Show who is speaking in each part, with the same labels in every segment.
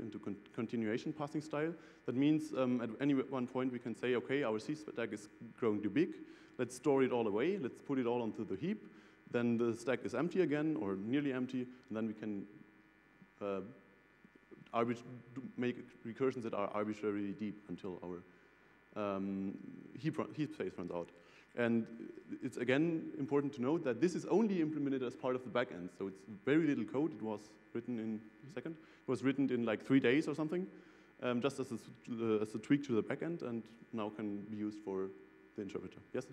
Speaker 1: into continuation passing style. That means at any one point we can say, okay, our C stack is growing too big. Let's store it all away. Let's put it all onto the heap. Then the stack is empty again, or nearly empty, and then we can make recursions that are arbitrarily deep until our heap space runs out. And it's again important to note that this is only implemented as part of the backend, so it's very little code. It was written in a second. It was written in like 3 days or something, just as a tweak to the backend, and now can be used for the interpreter. Yes?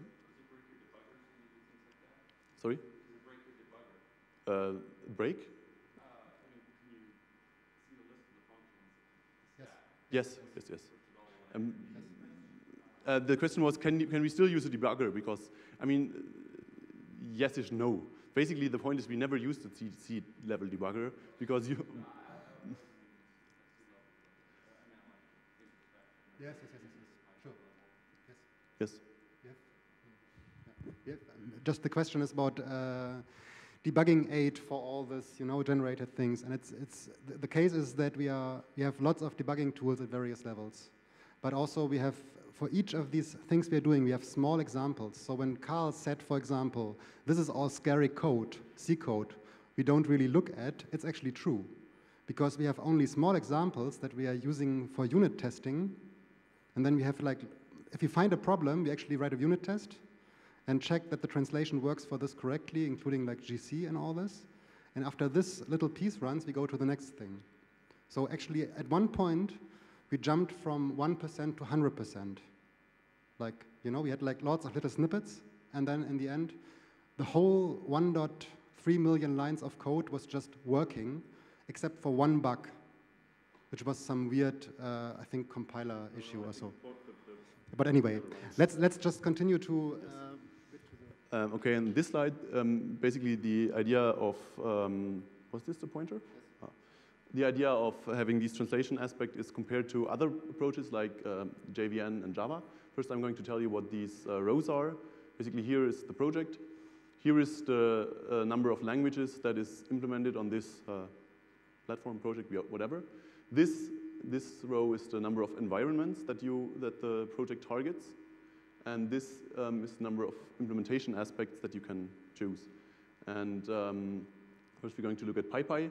Speaker 1: Sorry? Break? Yes. The question was, can we still use a debugger? Because, I mean, yes-ish, no. Basically, the point is we never used the C level debugger because you...
Speaker 2: Yes, sure.
Speaker 1: Yes.
Speaker 2: Yeah. Just the question is about debugging aid for all this, generated things. And the case is that we have lots of debugging tools at various levels. But also we have, for each of these things we are doing, we have small examples. So when Carl said, for example, this is all scary code, C code, we don't really look at, it's actually true. Because we have only small examples that we are using for unit testing. And then we have if you find a problem, we actually write a unit test and check that the translation works for this correctly, including like GC and all this. And after this little piece runs, we go to the next thing. So actually, at one point, we jumped from 1% to 100%. We had lots of little snippets, and then in the end, the whole 1.3 million lines of code was just working, except for one bug, which was some weird, I think, compiler issue or so. But anyway, let's just continue to...
Speaker 1: Okay, in this slide, basically the idea of, was this the pointer? Yes. The idea of having this translation aspect is compared to other approaches like JVM and Java. First, I'm going to tell you what these rows are. Basically, here is the project. Here is the number of languages that is implemented on this platform, project, whatever. This row is the number of environments that the project targets. And this is the number of implementation aspects that you can choose. And first we're going to look at pypy.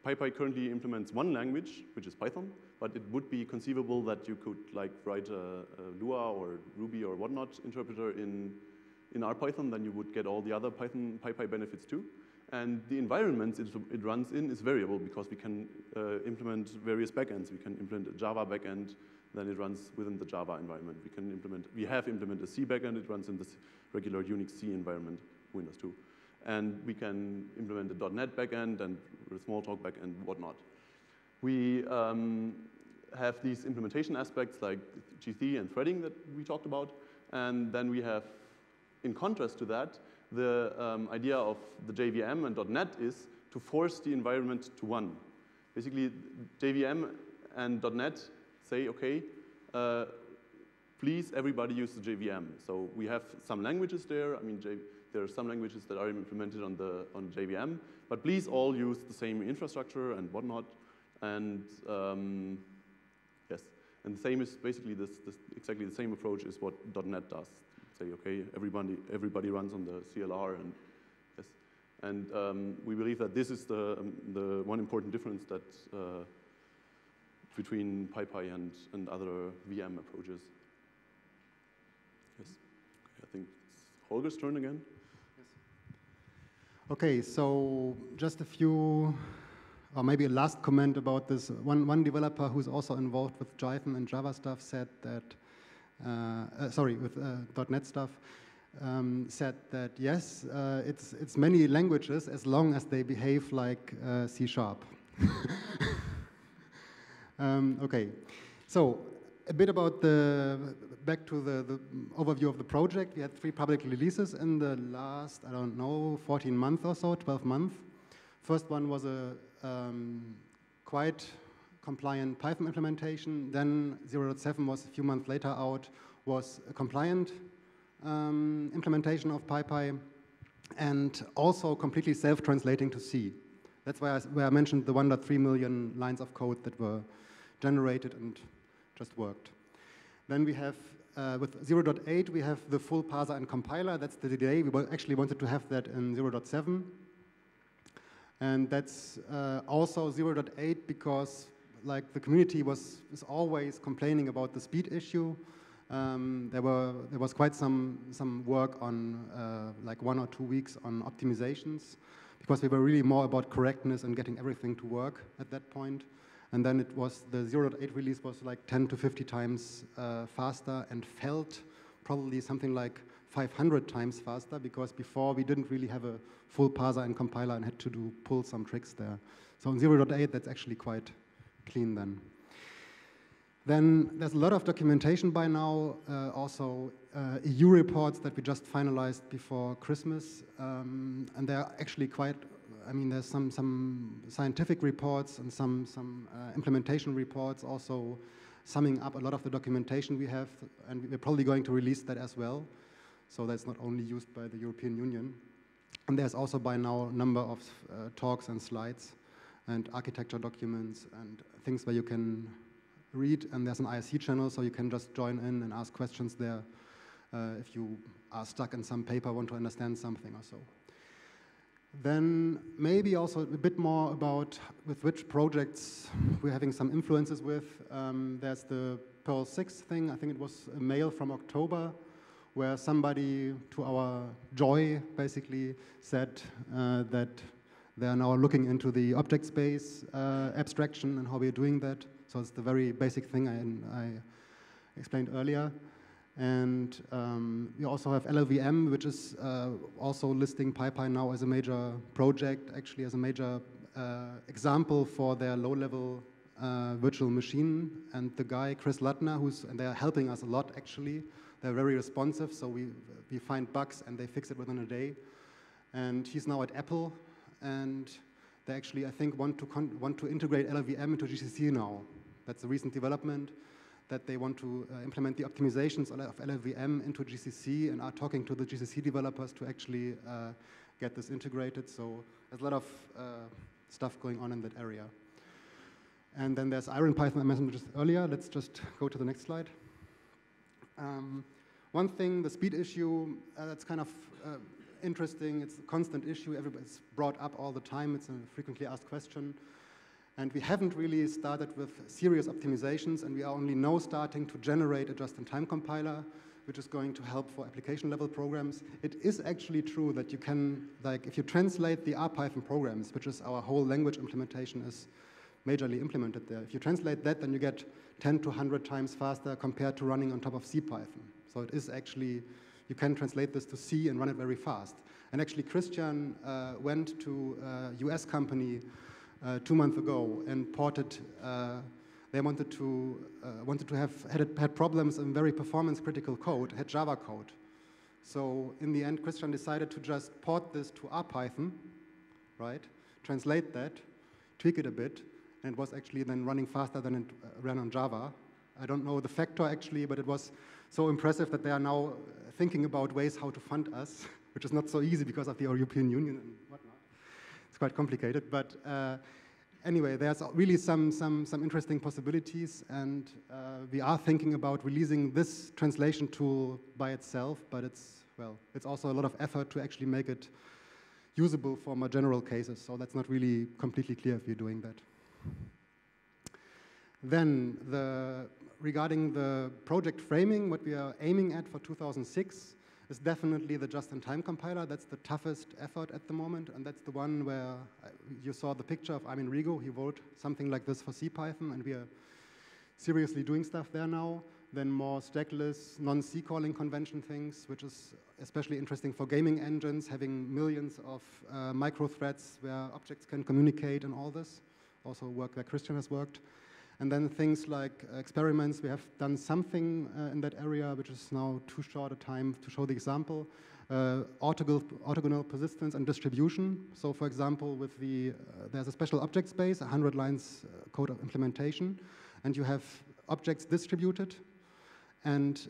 Speaker 1: Pypy currently implements one language, which is Python, but it would be conceivable that you could write a Lua or Ruby or whatnot interpreter in RPython, then you would get all the other pypy benefits too. And the environment it runs in is variable because we can implement various backends. We can implement a Java backend, then it runs within the Java environment. We have implemented a C backend, it runs in this regular Unix C environment, Windows 2. And we can implement a .NET backend and a Smalltalk backend, whatnot. We have these implementation aspects like GC and threading that we talked about. And then we have, in contrast to that, the idea of the JVM and .NET is to force the environment to one. Basically, JVM and .NET say, okay, please everybody use the JVM. So we have some languages there. I mean, there are some languages that are implemented on JVM, but please all use the same infrastructure and whatnot. And yes, and the same is basically exactly the same approach is what .NET does. Say, okay, everybody runs on the CLR, and yes, and we believe that this is the one important difference that between pypy and other VM approaches. Yes, okay, I think it's Holger's turn again.
Speaker 2: Yes. Okay, so just a few, or maybe a last comment about this. One developer who's also involved with Python and Java stuff said that, with .NET stuff, said that yes, it's many languages as long as they behave like C#. Okay, so a bit about back to the overview of the project. We had 3 public releases in the last, 14 months or so, 12 months. First one was a quite compliant Python implementation. Then 0.7 was a few months later out, was a compliant implementation of pypy, and also completely self-translating to C. That's why I mentioned the 1.3 million lines of code that were generated and just worked. Then we have, with 0.8, we have the full parser and compiler. That's the delay. We actually wanted to have that in 0.7. And that's also 0.8 because like the community is always complaining about the speed issue. There was quite some work on like 1 or 2 weeks on optimizations because we were really more about correctness and getting everything to work at that point. And then it was the 0.8 release was like 10 to 50 times faster and felt probably something like 500 times faster because before we didn't really have a full parser and compiler and had to pull some tricks there. So in 0.8 that's actually quite clean then. Then there's a lot of documentation by now, also EU reports that we just finalized before Christmas, and they're actually quite, I mean, there's some scientific reports and some implementation reports also summing up a lot of the documentation we have, and we're probably going to release that as well. So that's not only used by the European Union. And there's also by now a number of talks and slides and architecture documents and things where you can read, and there's an IRC channel, so you can just join in and ask questions there if you are stuck in some paper, want to understand something or so. Then maybe also a bit more about with which projects we're having some influences with. There's the Perl 6 thing, I think it was a mail from October, where somebody, to our joy, basically said that they are now looking into the object space abstraction and how we're doing that. So it's the very basic thing I explained earlier. And we also have LLVM, which is also listing pypy now as a major project, actually as a major example for their low-level virtual machine. And the guy, Chris Lutner, and they are helping us a lot, actually. They're very responsive, so we find bugs and they fix it within a day. And he's now at Apple, and they actually, I think, want to integrate LLVM into GCC now. That's a recent development, that they want to implement the optimizations of LLVM into GCC and are talking to the GCC developers to actually get this integrated. So there's a lot of stuff going on in that area. And then there's IronPython I mentioned just earlier. Let's just go to the next slide. One thing, the speed issue, that's kind of interesting. It's a constant issue. It's brought up all the time. It's a frequently asked question. And we haven't really started with serious optimizations, and we are only now starting to generate a just-in-time compiler, which is going to help for application-level programs. It is actually true that you can, like, if you translate the R-Python programs, which is our whole language implementation is majorly implemented there, if you translate that, then you get 10 to 100 times faster compared to running on top of CPython. So it is actually, you can translate this to C and run it very fast. And actually, Christian went to a US company 2 months ago and ported, they wanted to had problems in very performance critical code, had Java code. So in the end, Christian decided to just port this to RPython, right? Translate that, tweak it a bit, and it was actually then running faster than it ran on Java. I don't know the factor actually, but it was so impressive that they are now thinking about ways how to fund us, which is not so easy because of the European Union and whatnot. It's quite complicated, but anyway, there's really some interesting possibilities, and we are thinking about releasing this translation tool by itself, but it's also a lot of effort to actually make it usable for more general cases, so that's not really completely clear if you're doing that. Then, regarding the project framing, what we are aiming at for 2006 is definitely the just-in-time compiler. That's the toughest effort at the moment, and that's the one where you saw the picture of Armin Rigo. He wrote something like this for CPython, and we are seriously doing stuff there now. Then more stackless, non-C calling convention things, which is especially interesting for gaming engines, having millions of micro-threads where objects can communicate and all this. Also work where Christian has worked. And then things like experiments, we have done something in that area, which is now too short a time to show the example. Orthogonal persistence and distribution. So for example, with there's a special object space, 100 lines code of implementation, and you have objects distributed, and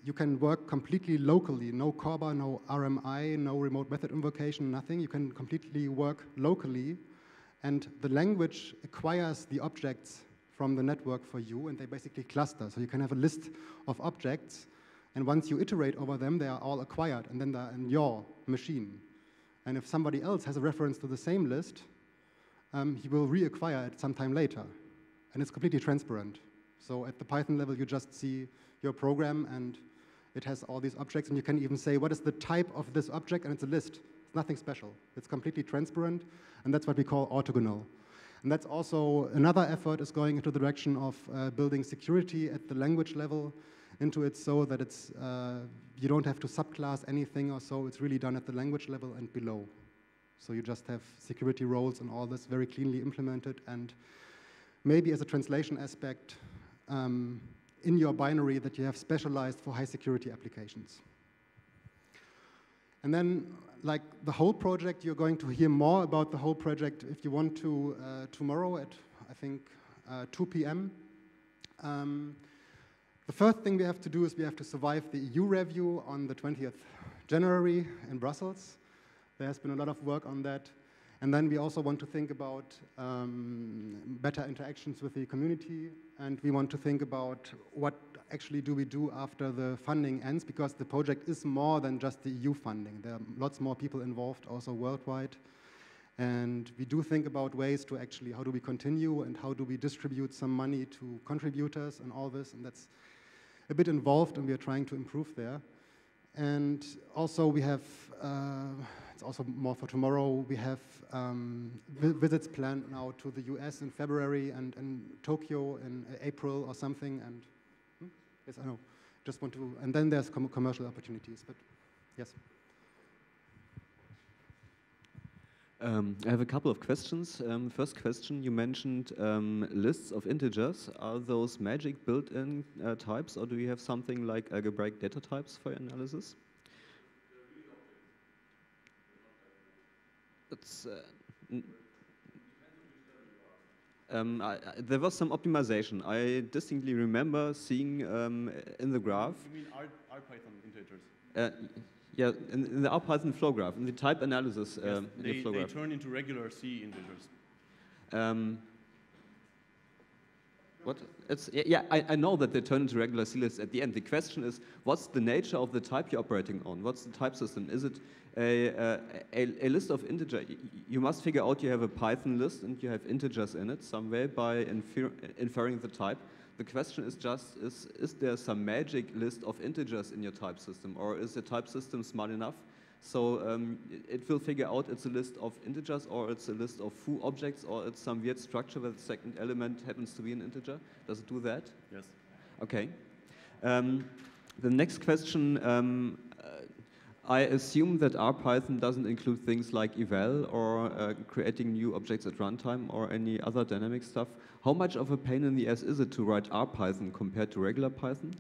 Speaker 2: you can work completely locally, no Corba, no RMI, no remote method invocation, nothing. You can completely work locally and the language acquires the objects from the network for you, and they basically cluster. So you can have a list of objects, and once you iterate over them, they are all acquired, and then they're in your machine. And if somebody else has a reference to the same list, he will reacquire it sometime later. And it's completely transparent. So at the Python level, you just see your program, and it has all these objects, and you can even say, what is the type of this object, and it's a list. It's nothing special. It's completely transparent, and that's what we call orthogonal. And that's also another effort is going into the direction of building security at the language level into it, so that it's you don't have to subclass anything or so. It's really done at the language level and below. So you just have security roles and all this very cleanly implemented, and maybe as a translation aspect in your binary that you have specialized for high security applications. And then, like the whole project, you're going to hear more about the whole project if you want to tomorrow at, I think, 2 p.m. The first thing we have to do is we have to survive the EU review on the 20th January in Brussels. There has been a lot of work on that. And then we also want to think about better interactions with the community, and we want to think about what actually do we do after the funding ends, because the project is more than just the EU funding. There are lots more people involved also worldwide. And we do think about ways to actually, how do we continue and how do we distribute some money to contributors and all this, and that's a bit involved, and we are trying to improve there. And also we have, it's also more for tomorrow, we have visits planned now to the US in February and Tokyo in April or something, and yes, I know, just want to, and then there's commercial opportunities, but yes.
Speaker 3: I have a couple of questions. First question, you mentioned lists of integers. Are those magic built-in types, or do you have something like algebraic data types for your analysis? It's, there was some optimization. I distinctly remember seeing in the graph.
Speaker 1: You mean R-Python integers?
Speaker 3: Yeah, in the R-Python flow graph, in the type analysis
Speaker 1: yes,
Speaker 3: the flow graph.
Speaker 1: They turn into regular C integers.
Speaker 3: What? It's, yeah, I know that they turn into regular C lists at the end. The question is, what's the nature of the type you're operating on? What's the type system? Is it a list of integers? You must figure out you have a Python list and you have integers in it some way by inferring the type. The question is just, is there some magic list of integers in your type system, or is the type system smart enough so it will figure out it's a list of integers, or it's a list of foo objects, or it's some weird structure where the second element happens to be an integer? Does it do that?
Speaker 1: Yes.
Speaker 3: Okay. The next question, I assume that R-Python doesn't include things like eval or creating new objects at runtime or any other dynamic stuff. How much of a pain in the ass is it to write R-Python compared to regular Python?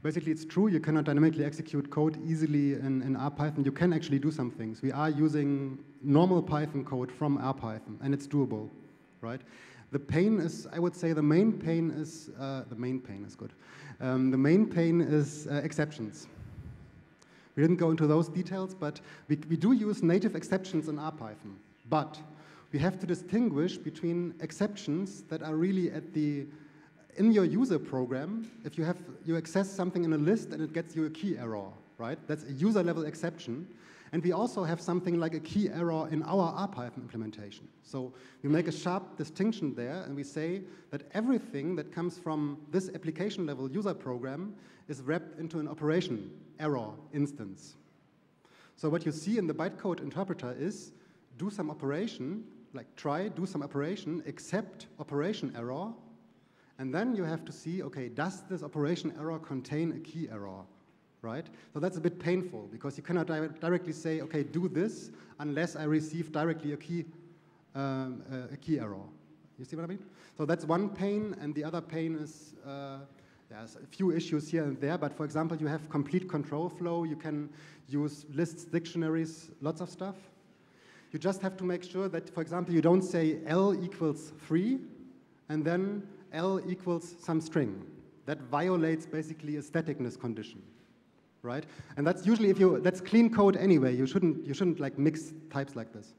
Speaker 2: Basically, it's true. You cannot dynamically execute code easily in R-Python. You can actually do some things. We are using normal Python code from R-Python, and it's doable, right? The pain is, I would say, the main pain is good. The main pain is exceptions. We didn't go into those details, but we do use native exceptions in R-Python. But we have to distinguish between exceptions that are really at the in your user program. If you access something in a list and it gets you a key error, right? That's a user level exception. And we also have something like a key error in our R-Python implementation. So we make a sharp distinction there, and we say that everything that comes from this application level user program is wrapped into an operation error instance. So what you see in the bytecode interpreter is do some operation, like try, do some operation, accept operation error, and then you have to see, okay, does this operation error contain a key error, right? So that's a bit painful, because you cannot directly say, okay, do this, unless I receive directly a key error. You see what I mean? So that's one pain, and the other pain is, there's a few issues here and there, but for example, you have complete control flow, you can use lists, dictionaries, lots of stuff. You just have to make sure that, for example, you don't say L equals 3, and then L equals some string. That violates basically a staticness condition. right? And that's usually that's clean code anyway. You shouldn't like mix types like this.